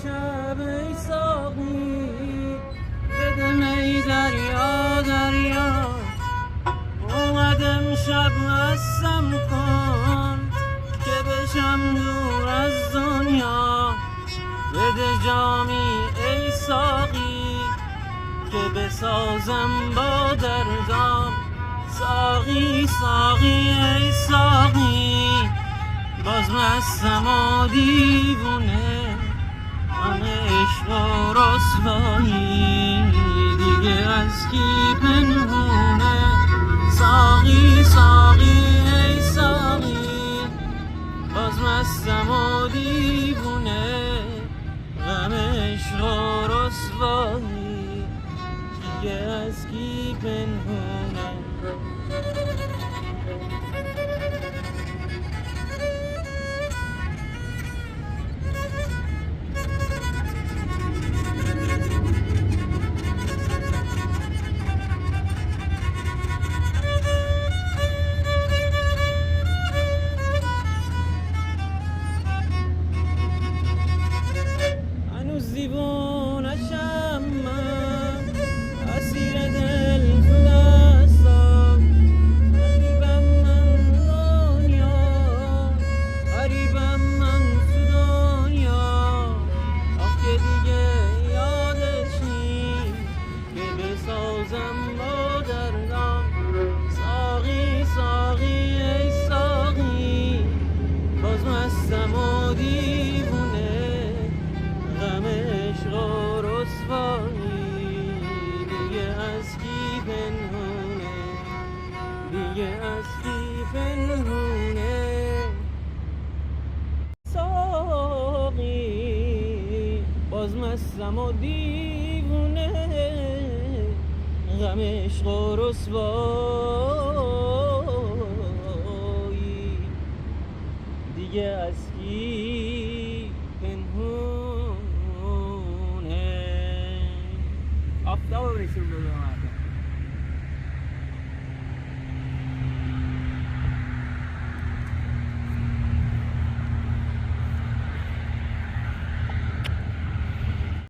شب ای ساقی بده می دریا دریا، اومدم شب مستم کن که بشم دور از دنیا. بده جامی ای ساقی که بسازم با دردام. ساقی ساقی ای ساقی باز مستم و دیوونه، غم عشق و رسوایی دیگه از کی پنهونه. ساقی ساقی ای ساقی باز مستم و دیوونه، غم عشق و رسوایی دیگه از کی پنهونه. دیوونشم من اسیر دل تو دستم، غریبم من دنیا، غریبم من تو دنیا. آخ که دیگه یادشی که بسازم با دردم. ساقی ساقی ای ساقی باز مستم و دیوونه، غم عشق و رسوایی دیگه از کی پنهونه، دیگه از کی پنهونه. ساقی باز مستم و دیوونه، غم عشق و رسوایی دیگه از کی پنهونه. آفتاب بریسیم دو